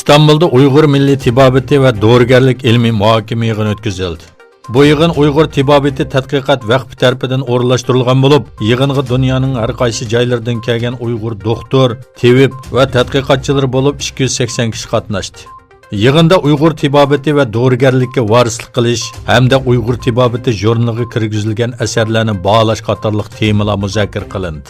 İstanbul'da Uyghur Milli Tibabeti ve Doğrugerlik ilmi muhakeme yığını ötküzüldü. Bu yığın Uyghur Tibabeti Tadqiqat Vakfı tarafından o'rinlashtirilgan bo'lib, yığınğa dünyanın her qaysi joylaridan kelgan Uyghur doktor, tabib ve tadqiqatchilar bo'lib 280 kishi qatnashdi. Yığında Uyghur Tibabeti ve Doğrugerlikka varislik qilish hamda Uyghur Tibabeti jurnaliga kirgizilgan asarlarni baholash qatorliq temalar muzokara qilindi.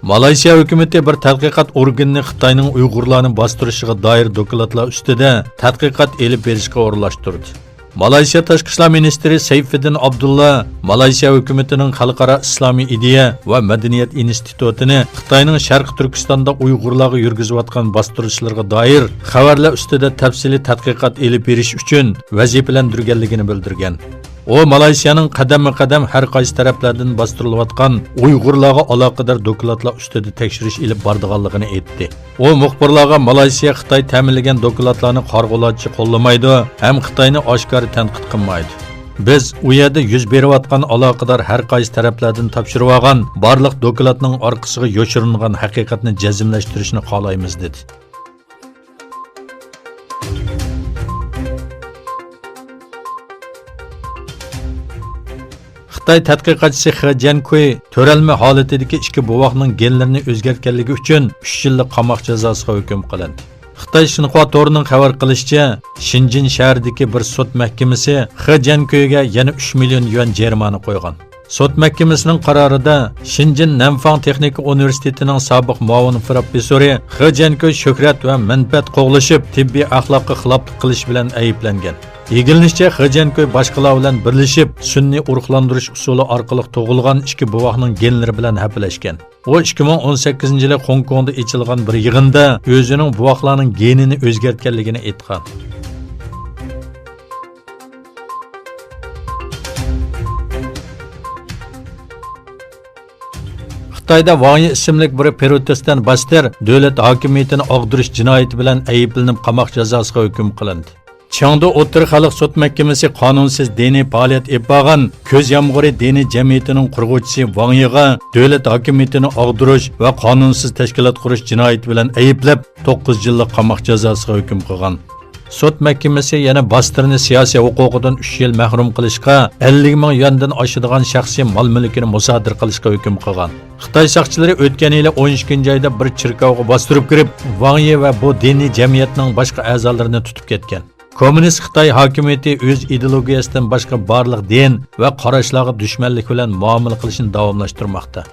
Malayziya hukumati bir tadqiqot organini Xitoyning Uyg'urlarni bostirishiga doir dokladlar ustida tadqiqot elib berishga o'rinlashtirdi. Malayziya Tashqi ishlar ministri Sayfiddin Abdullah Malayziya hukumatining Xalqaro islomiy ideya va madaniyat institutini Xitoyning Sharq Turkistonda Uyg'urlarga yurgizayotgan bostirishlarga doir xabarlar ustida tafsiliy tadqiqot elib berish uchun vazifalantirganligini bildirgan. O Malayziyaning qadam-qadam har qaysi taraflardan bostirilayotgan Uyg'urlarga aloqador dokladlar ustida tekshirish ilib bordiganligini aytdi. O muxbirlarga Malayziya Xitoy ta'minlagan dokladlarni qarg'ulachi qo'llamaydi, ham Xitoyni oshkora tanqid qilmaydi. Biz u yerda yuz berayotgan aloqador har qaysi taraflardan topshirib olgan barliq dokladning orqasiga yoshiringan haqiqatni jazmlashtirishni xohlaymiz dedi. Xitoy tadqiqotchisi He Jiankui to'ralma holatidagi ikki guvohning genlarini o'zgartganligi uchun 3 yillik qamoq jazosiga hukm qilindi. Xitoy Xinhua torining xabar qilishicha, Shinjin shahridagi bir sud mahkamasi He Jiankuiga yana 3 million yuan jarima qo'ygan. Sud mahkamasining qarorida Shinjin Nanfang Texnika universitetining sobiq muavin professori He Jiankui shuhrat va manfaat qo'g'lashib, tibbiy axloqqa xiloflik qilish bilan ayblangan. Yegilishicha He Jiankui boshqalar bilan birlashib, sunniy urug'lantirish usuli orqali tug'ilgan ikki guvohning genlari bilan haplashgan. O 2018-yili Hong Kongda ochilgan bir yig'inda o'zining guvohlarning genini o'zgartganligini aytgan. Xitoyda Wang Yi ismli bir protestant bastir dövlət hokimiyatini og'dirish jinoyati bilan ayblanib qamoq jazosiga hukm qilindi. Changdu O'tir xalq sud mahkamasi qonunsiz diniy faoliyat etgan ko'z yomg'iri diniy jamiyatining qurg'uvchisi Wang Yiga dövlət hokimiyatini og'dirish va qonunsiz tashkilot qurish jinoyati bilan ayblab 9 yillik qamoq jazosiga hukm qilgan. Sud mahkamasi yana bastirni siyosiy huquqidan 3 yil mahrum qilishga, 50 ming yuandan oshadigan shaxsiy mol-mulkini musodir qilishga hukm qilgan. Xitoy soqchilari o'tgan yil 12-oyda bir chirkovga bostirib kirib, Wang Yi va bu diniy jamiyatning boshqa a'zolarini tutib ketgan. Kommunist Xitoy hokimiyati o'z ideologiyasidan boshqa barliq din va qarashlarga dushmanlik bilan muomala qilishni davomlashtirmoqda.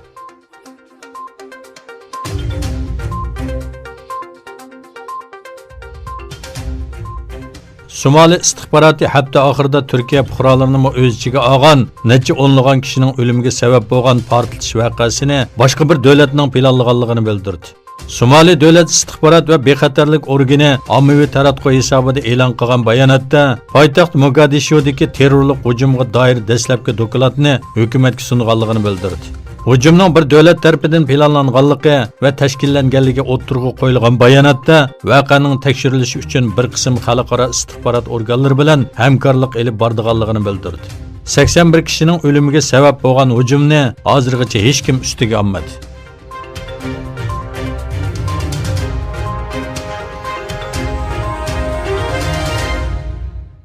Somali istixboroti hafta oxirida Turkiya fuqarolarini o'z ichiga olgan, necha o'nlagan kishining o'limiga sabab bo'lgan portlatish vaqasini boshqa bir davlatning planlaganligini bildirdi. Somali davlat istixborot va bexatarlik organi ommaviy taratquv hisobida e'lon qilgan bayonotda poytaxt Mogadishodagi terrorlik hujumga doir dastlabki dokladni hukumatga sunganligini bildirdi. Hujumning bir davlat tarafidan planlanganligi va tashkillanganligi o'ttirg'i qo'yilgan bayonotda voqeaning tekshirilishi uchun bir qism xalqaro istixborot organlari bilan hamkorlik elib bordiganligini bildirdi. 81 kishining o'limiga sabab bo'lgan hujumni hozirgacha hech kim ustiga olmadi.